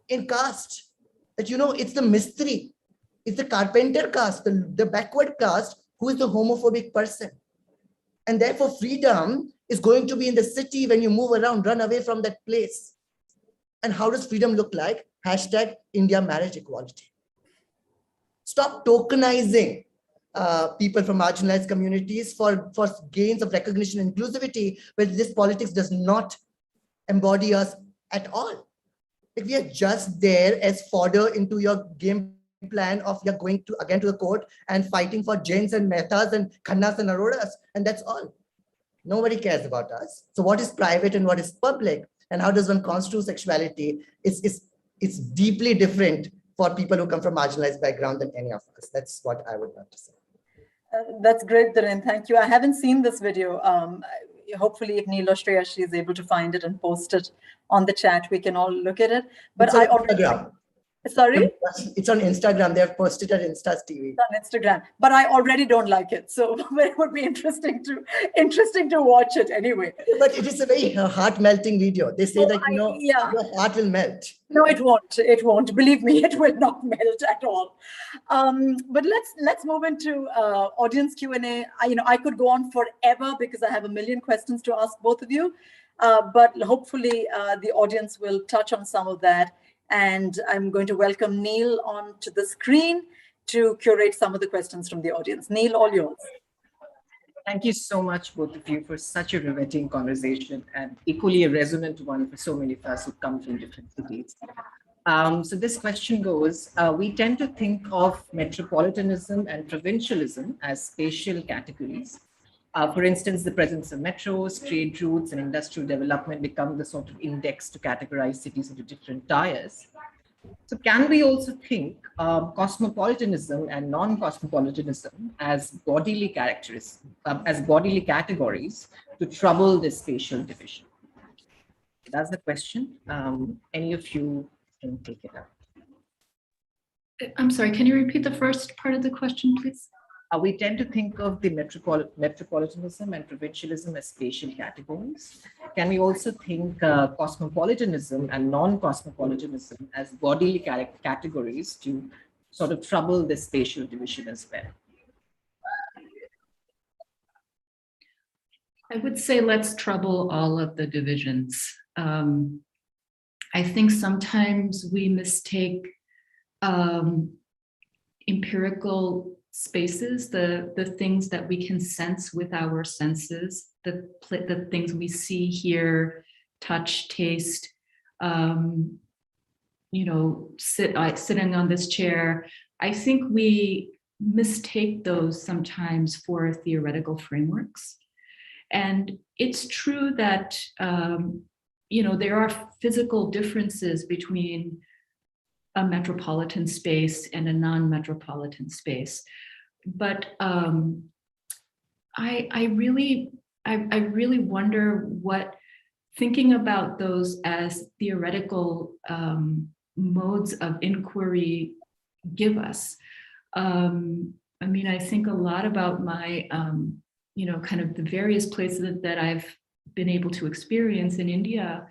in caste. That, you know, it's the mistri, it's the carpenter caste, the backward caste, who is the homophobic person. And therefore freedom is going to be in the city when you move around, run away from that place. And how does freedom look like? #India Marriage Equality. Stop tokenizing people from marginalized communities for gains of recognition and inclusivity, where this politics does not embody us at all. Like, we are just there as fodder into your game plan of you're going to again to the court and fighting for Jains and Mehtas and Khannas and Aroras, and that's all. Nobody cares about us. So what is private and what is public, and how does one constitute sexuality? It's deeply different for people who come from marginalized background than any of us. That's what I would want to say. That's great, Dhiren. Thank you. I haven't seen this video. Hopefully, if Neil or Shreya is able to find it and post it on the chat, we can all look at it. But I already. Sorry? It's on Instagram. They have posted it at Insta's TV. It's on Instagram, but I already don't like it. So it would be interesting to watch it anyway. But it is a very heart-melting video. They say that, you know, your heart will melt. No, it won't. It won't. Believe me, it will not melt at all. But let's move into audience Q&A. I could go on forever because I have a million questions to ask both of you. But hopefully the audience will touch on some of that. And I'm going to welcome Neil onto the screen to curate some of the questions from the audience. Neil, all yours. Thank you so much, both of you, for such a riveting conversation, and equally a resonant one for so many of us who come from different cities. So this question goes, we tend to think of metropolitanism and provincialism as spatial categories. For instance, the presence of metros, trade routes, and industrial development become the sort of index to categorize cities into different tiers. So can we also think cosmopolitanism and non-cosmopolitanism as bodily characteristics, as bodily categories to trouble this spatial division? That's the question. Any of you can take it up. I'm sorry, can you repeat the first part of the question, please? We tend to think of the metropolitanism and provincialism as spatial categories. Can we also think cosmopolitanism and non-cosmopolitanism as bodily categories to sort of trouble this spatial division as well? I would say let's trouble all of the divisions. I think sometimes we mistake empirical spaces, the things that we can sense with our senses, the things we see, hear, touch, taste, sitting on this chair. I think we mistake those sometimes for theoretical frameworks. And it's true that, there are physical differences between a metropolitan space and a non-metropolitan space. But I really wonder what thinking about those as theoretical modes of inquiry give us. I think a lot about my, kind of the various places that I've been able to experience in India.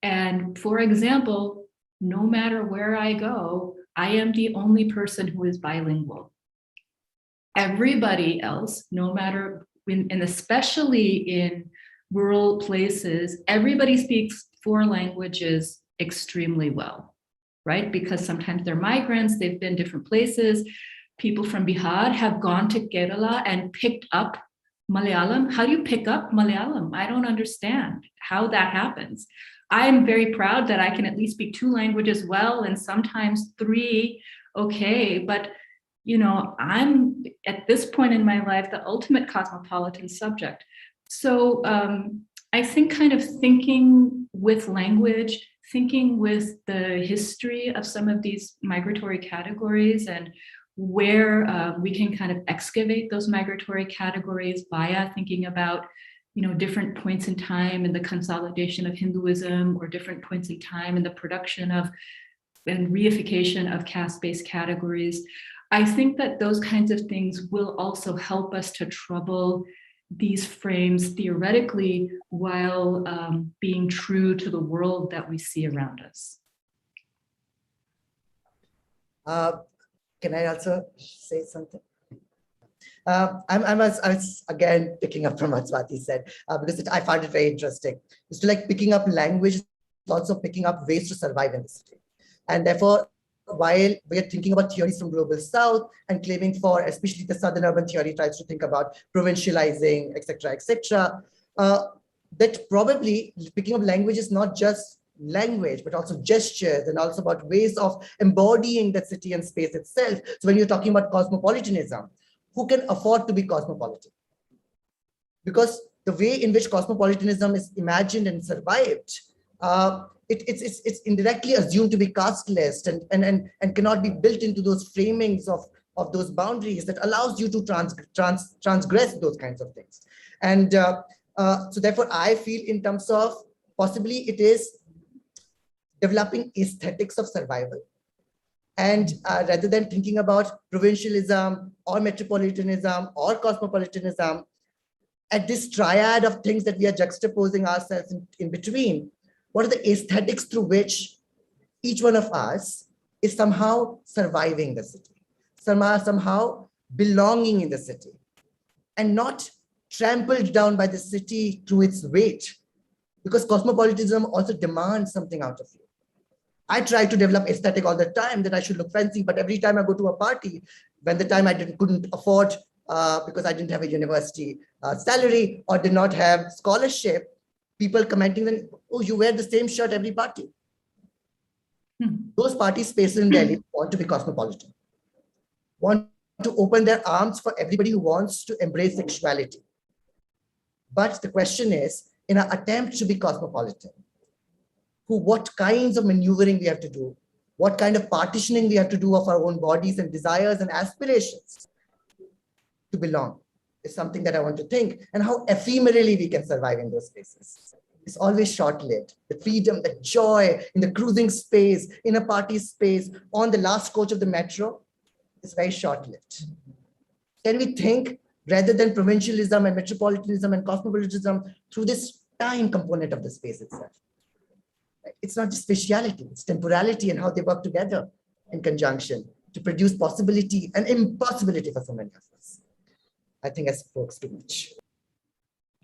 And for example, no matter where I go, I am the only person who is bilingual. Everybody else, no matter and especially in rural places, everybody speaks 4 languages extremely well, right? Because sometimes they're migrants, they've been different places. People from Bihar have gone to Kerala and picked up Malayalam. How do you pick up Malayalam? I don't understand how that happens. I'm very proud that I can at least speak 2 languages well, and sometimes 3, okay, but I'm at this point in my life the ultimate cosmopolitan subject. So I think kind of thinking with language, thinking with the history of some of these migratory categories and where we can kind of excavate those migratory categories via thinking about different points in time in the consolidation of Hinduism, or different points in time in the production of and reification of caste-based categories. I think that those kinds of things will also help us to trouble these frames theoretically while being true to the world that we see around us. Can I also say something? I was again picking up from what Swati said, because I found it very interesting. It's like picking up language, also picking up ways to survive in the city. And therefore, while we are thinking about theories from global south and claiming for, especially the southern urban theory tries to think about provincializing, etc., that probably picking up language is not just language, but also gestures and also about ways of embodying the city and space itself. So when you're talking about cosmopolitanism, who can afford to be cosmopolitan? Because the way in which cosmopolitanism is imagined and survived, it's indirectly assumed to be casteless and cannot be built into those framings of those boundaries that allows you to transgress those kinds of things. And so therefore, I feel in terms of possibly it is developing aesthetics of survival. And rather than thinking about provincialism or metropolitanism or cosmopolitanism, at this triad of things that we are juxtaposing ourselves in between, what are the aesthetics through which each one of us is somehow surviving the city, somehow belonging in the city, and not trampled down by the city through its weight, because cosmopolitanism also demands something out of you. I try to develop aesthetic all the time that I should look fancy, but every time I go to a party, when the time I couldn't afford because I didn't have a university salary or did not have scholarship, people commenting then, oh, you wear the same shirt every party. Those party spaces in Delhi want to be cosmopolitan, want to open their arms for everybody who wants to embrace sexuality. But the question is, in our attempt to be cosmopolitan, what kinds of maneuvering we have to do, what kind of partitioning we have to do of our own bodies and desires and aspirations to belong is something that I want to think, and how ephemerally we can survive in those spaces. It's always short-lived. The freedom, the joy in the cruising space, in a party space, on the last coach of the metro is very short-lived. Can we think rather than provincialism and metropolitanism and cosmopolitanism through this time component of the space itself? It's not just spatiality, it's temporality and how they work together in conjunction to produce possibility and impossibility for so many of us. I think I spoke too much.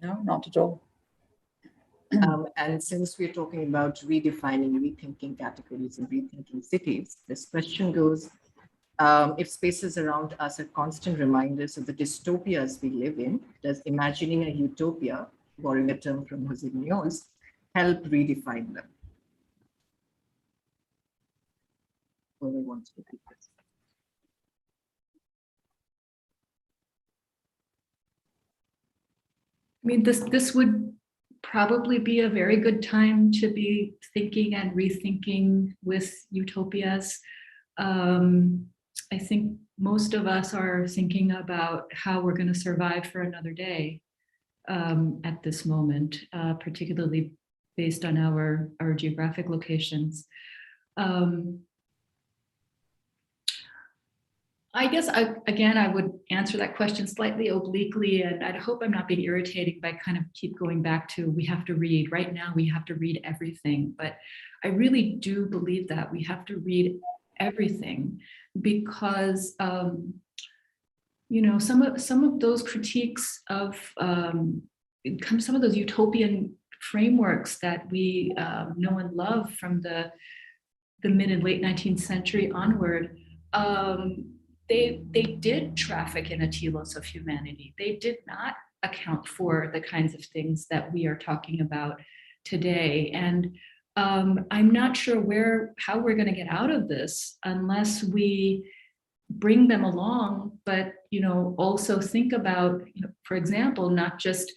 No, not at all. And since we're talking about redefining, rethinking categories and rethinking cities, this question goes, if spaces around us are constant reminders of the dystopias we live in, does imagining a utopia, borrowing a term from Jose Munoz, help redefine them? Whoever wants to take this. I mean, this would probably be a very good time to be thinking and rethinking with utopias. I think most of us are thinking about how we're going to survive for another day at this moment, particularly based on our geographic locations. I guess, again, I would answer that question slightly obliquely, and I hope I'm not being irritating by kind of keep going back to we have to read. Right now, we have to read everything, but I really do believe that we have to read everything because, you know, some of those critiques of some of those utopian frameworks that we know and love from the mid and late 19th century onward. They did traffic in a telos of humanity. They did not account for the kinds of things that we are talking about today. And I'm not sure how we're going to get out of this unless we bring them along, but also think about, for example, not just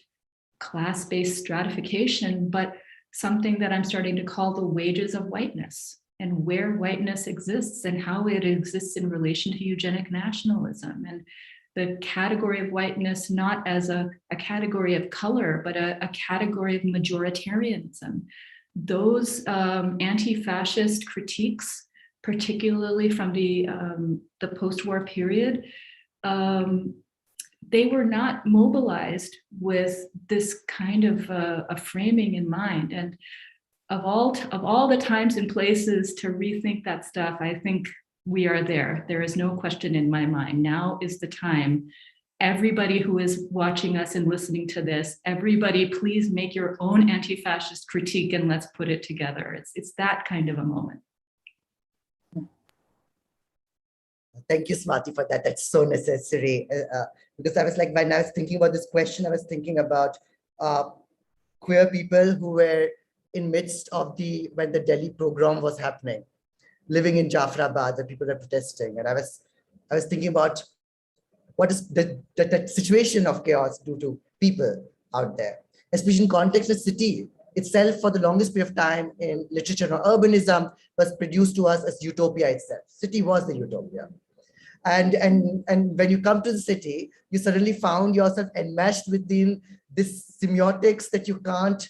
class-based stratification, but something that I'm starting to call the wages of whiteness, and where whiteness exists and how it exists in relation to eugenic nationalism, and the category of whiteness not as a category of color, but a category of majoritarianism. Those anti-fascist critiques, particularly from the post-war period, they were not mobilized with this kind of a framing in mind. And of all the times and places to rethink that stuff, I think we are there. There is no question in my mind. Now is the time. Everybody who is watching us and listening to this, everybody, please make your own anti-fascist critique and let's put it together. It's that kind of a moment. Thank you, Swati, for that. That's so necessary. Because I was like, when I was thinking about this question, I was thinking about queer people who were in midst of when the Delhi pogrom was happening, living in Jafrabad, where people were protesting. And I was thinking about what is the situation of chaos do to people out there, especially in context of city itself. For the longest period of time in literature or urbanism was produced to us as utopia itself. City was the utopia. And when you come to the city, you suddenly found yourself enmeshed within this semiotics that you can't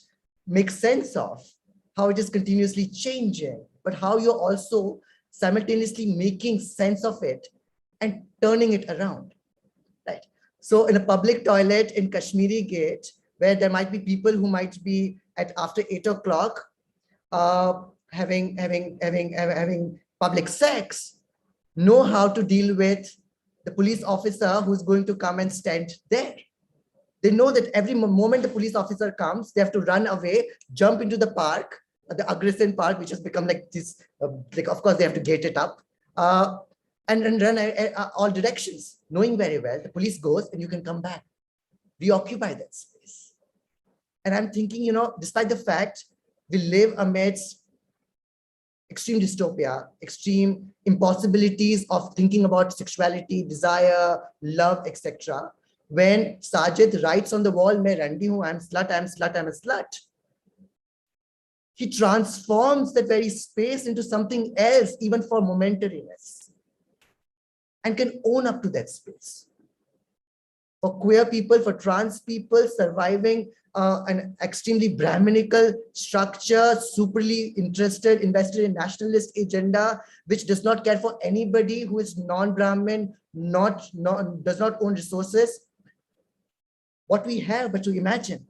make sense of, how it is continuously changing, but how you're also simultaneously making sense of it and turning it around, right? So in a public toilet in Kashmiri Gate, where there might be people who might be after 8 o'clock having public sex, know how to deal with the police officer who's going to come and stand there. They know that every moment the police officer comes, they have to run away, jump into the park, the Aggressant Park, which has become like this, of course they have to gate it up, and run all directions, knowing very well the police goes and you can come back, reoccupy that space. And I'm thinking, despite the fact we live amidst extreme dystopia, extreme impossibilities of thinking about sexuality, desire, love, etc., when Sajid writes on the wall, "Main randi hu, I'm slut, I'm slut, I'm a slut," he transforms that very space into something else, even for momentariness, and can own up to that space. For queer people, for trans people, surviving an extremely Brahminical structure, superly invested in nationalist agenda, which does not care for anybody who is non-Brahmin, does not own resources. What we have but to imagine.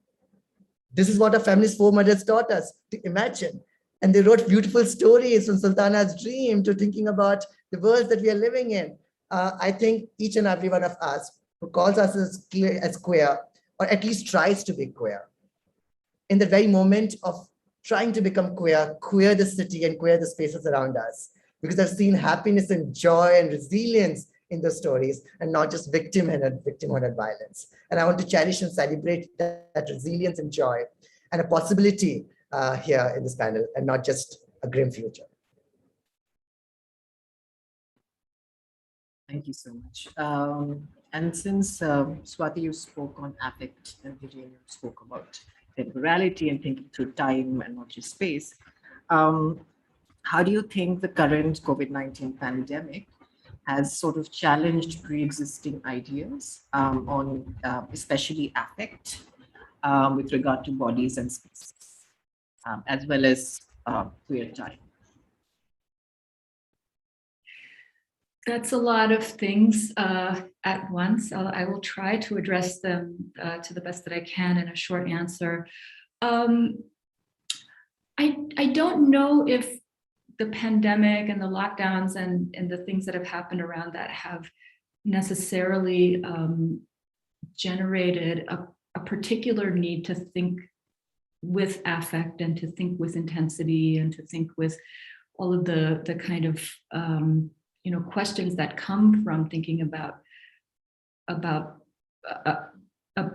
This is what our feminist foremothers taught us, to imagine. And they wrote beautiful stories from Sultana's Dream to thinking about the world that we are living in. I think each and every one of us who calls us as queer, or at least tries to be queer, in the very moment of trying to become queer, queer the city and queer the spaces around us, because I've seen happiness and joy and resilience in those stories, and not just victimhood and violence. And I want to cherish and celebrate that resilience and joy and a possibility here in this panel, and not just a grim future. Thank you so much. And since Swati, you spoke on affect, and Dhiren, you spoke about temporality and thinking through time and not just space, how do you think the current COVID-19 pandemic has sort of challenged pre-existing ideas on especially affect with regard to bodies and spaces, as well as queer time? That's a lot of things at once. I will try to address them to the best that I can in a short answer. I don't know if the pandemic and the lockdowns and the things that have happened around that have necessarily generated a particular need to think with affect and to think with intensity and to think with all of the kind of questions that come from thinking about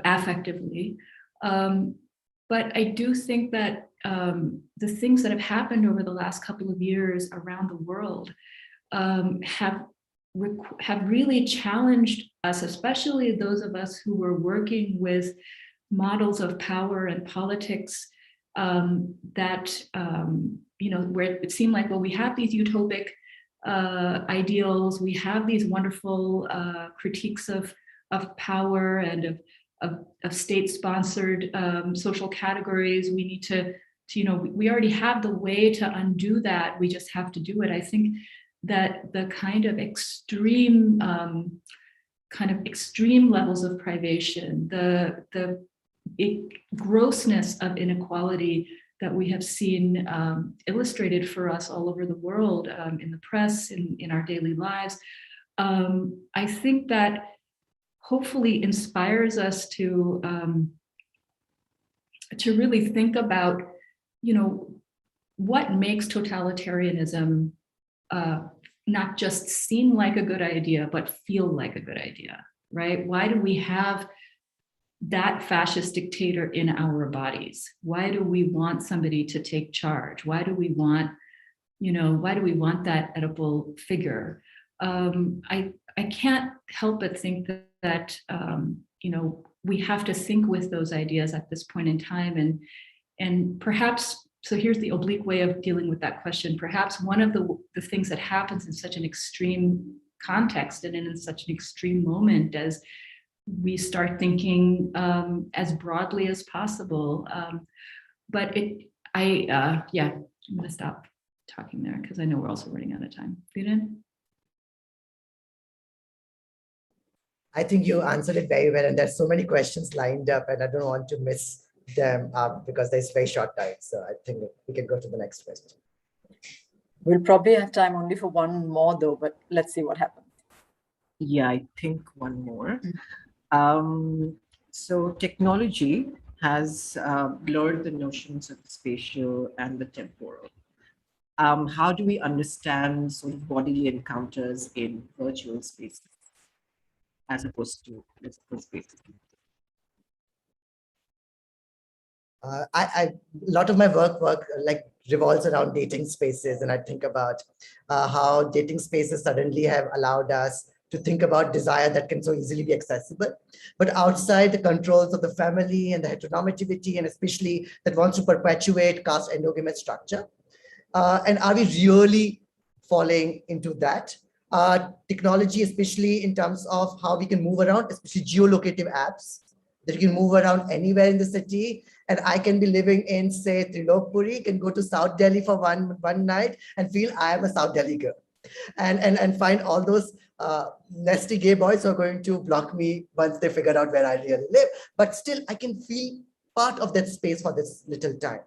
affectively. But I do think that the things that have happened over the last couple of years around the world have really challenged us, especially those of us who were working with models of power and politics that, where it seemed like, well, we have these utopic ideals, we have these wonderful critiques of power and of state-sponsored social categories. We need to, we already have the way to undo that. We just have to do it. I think that the kind of extreme levels of privation, the grossness of inequality that we have seen illustrated for us all over the world, in the press, in our daily lives, I think that hopefully inspires us to really think about, what makes totalitarianism not just seem like a good idea, but feel like a good idea, right? Why do we have that fascist dictator in our bodies? Why do we want somebody to take charge? Why do we want, that edible figure? I can't help but think that we have to think with those ideas at this point in time, and perhaps, so here's the oblique way of dealing with that question. Perhaps one of the things that happens in such an extreme context and in such an extreme moment as we start thinking as broadly as possible. But I'm gonna stop talking there because I know we're also running out of time. Dhiren? I think you answered it very well, and there's so many questions lined up, and I don't want to miss them because there's very short time. So I think we can go to the next question. We'll probably have time only for one more though, but let's see what happens. Yeah, I think one more. So technology has blurred the notions of the spatial and the temporal. How do we understand sort of bodily encounters in virtual spaces as opposed to physical spaces? A lot of my work revolves around dating spaces, and I think about how dating spaces suddenly have allowed us to think about desire that can so easily be accessible, but outside the controls of the family and the heteronormativity, and especially that wants to perpetuate caste endogamous structure. And are we really falling into that? Technology, especially in terms of how we can move around, especially geolocative apps, that you can move around anywhere in the city. And I can be living in, say, Trilokpuri, can go to South Delhi for one night and feel I am a South Delhi girl. And find all those nasty gay boys who are going to block me once they figure out where I really live. But still, I can feel part of that space for this little time.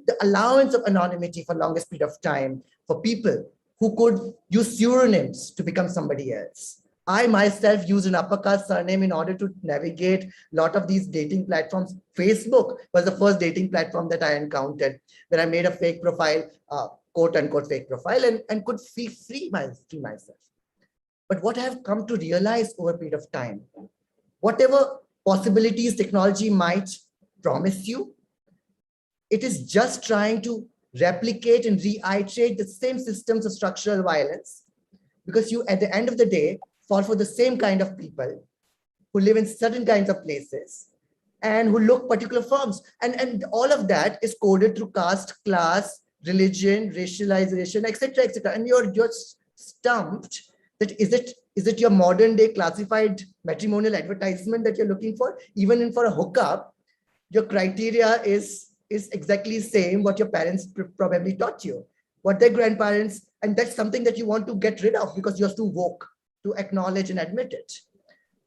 The allowance of anonymity for longest period of time for people who could use pseudonyms to become somebody else. I myself use an uppercast surname in order to navigate a lot of these dating platforms. Facebook was the first dating platform that I encountered, where I made a fake profile, quote unquote fake profile, and could free myself. But what I have come to realize over a period of time, whatever possibilities technology might promise you, it is just trying to replicate and reiterate the same systems of structural violence, because you, at the end of the day, fall for the same kind of people who live in certain kinds of places and who look particular forms. And all of that is coded through caste, class, religion, racialization, etc., etc. And you're just stumped that is it your modern day classified matrimonial advertisement that you're looking for? Even for a hookup, your criteria is exactly the same what your parents probably taught you, what their grandparents, and that's something that you want to get rid of because you're too woke to acknowledge and admit it.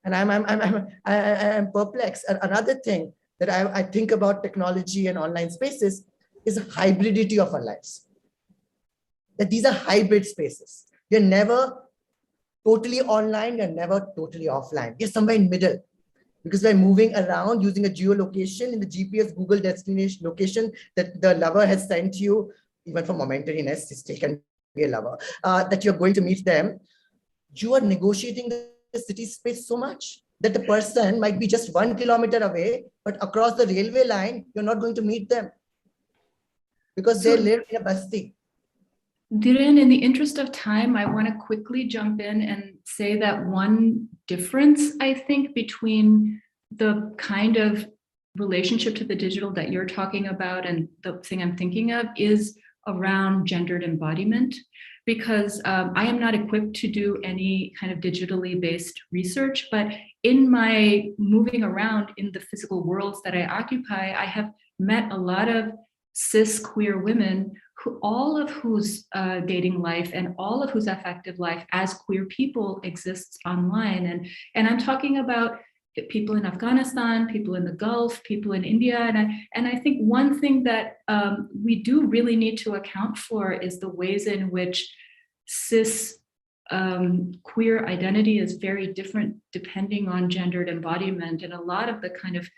And I'm perplexed. And another thing that I think about technology and online spaces is the hybridity of our lives. That these are hybrid spaces. You're never totally online, you're never totally offline. You're somewhere in middle. Because by moving around using a geolocation in the GPS Google destination location that the lover has sent you, even for momentariness, it still can be a lover, that you're going to meet them, you are negotiating the city space so much that the person might be just 1 kilometer away, but across the railway line, you're not going to meet them because they live in a basti. Dhiren, in the interest of time, I want to quickly jump in and say that one difference, I think, between the kind of relationship to the digital that you're talking about and the thing I'm thinking of is around gendered embodiment, because I am not equipped to do any kind of digitally based research, but in my moving around in the physical worlds that I occupy, I have met a lot of cis queer women who all of whose dating life and all of whose affective life as queer people exists online. And I'm talking about people in Afghanistan, people in the Gulf, people in India. And I think one thing that we do really need to account for is the ways in which cis queer identity is very different depending on gendered embodiment. And a lot of the kind of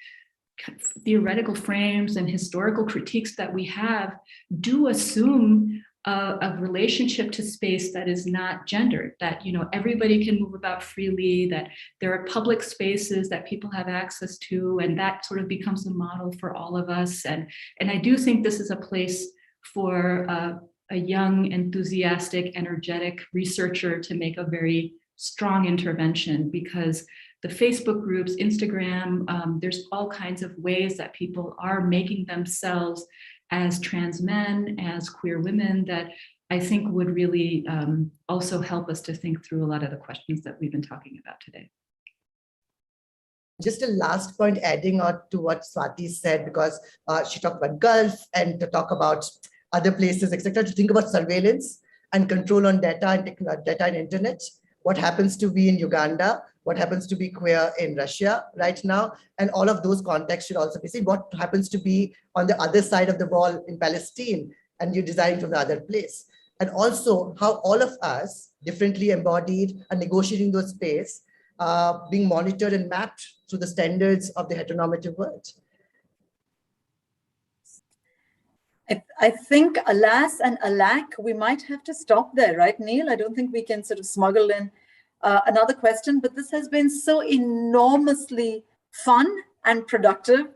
theoretical frames and historical critiques that we have do assume a relationship to space that is not gendered, that, you know, everybody can move about freely, that there are public spaces that people have access to, and that sort of becomes the model for all of us. And I do think this is a place for a young, enthusiastic, energetic researcher to make a very strong intervention, because the Facebook groups, Instagram, there's all kinds of ways that people are making themselves as trans men, as queer women, that I think would really also help us to think through a lot of the questions that we've been talking about today. Just a last point adding on to what Swati said, because she talked about Gulf and to talk about other places, etc., to think about surveillance and control on data and internet. What happens to be in Uganda, what happens to be queer in Russia right now, and all of those contexts should also be seen. What happens to be on the other side of the wall in Palestine, and you're designing from the other place. And also how all of us, differently embodied and negotiating those space, being monitored and mapped through the standards of the heteronormative world. I think, alas and alack, we might have to stop there, right, Neil? I don't think we can sort of smuggle in another question, but this has been so enormously fun and productive,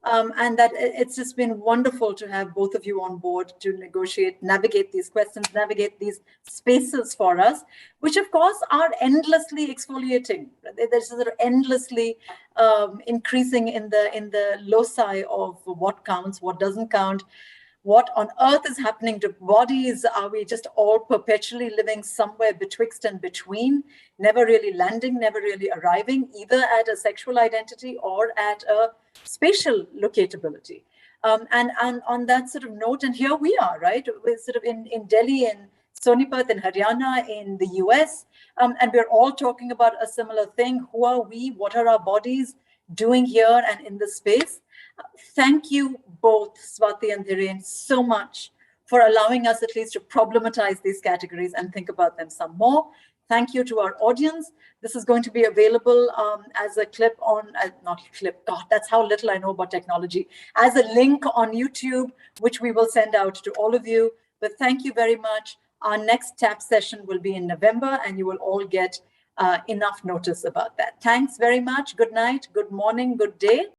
and that it's just been wonderful to have both of you on board to negotiate, navigate these questions, navigate these spaces for us, which of course are endlessly exfoliating. There's sort of endlessly increasing in the loci of what counts, what doesn't count. What on earth is happening to bodies? Are we just all perpetually living somewhere betwixt and between, never really landing, never really arriving, either at a sexual identity or at a spatial locatability? And on that sort of note, and here we are, right? We're sort of in Delhi, in Sonipat, in Haryana, in the US, and we're all talking about a similar thing. Who are we? What are our bodies doing here and in the space? Thank you both, Swati and Dhiren, so much for allowing us at least to problematize these categories and think about them some more. Thank you to our audience. This is going to be available as a clip on, not clip, God, that's how little I know about technology, as a link on YouTube, which we will send out to all of you. But thank you very much. Our next TAP session will be in November, and you will all get enough notice about that. Thanks very much. Good night, good morning, good day.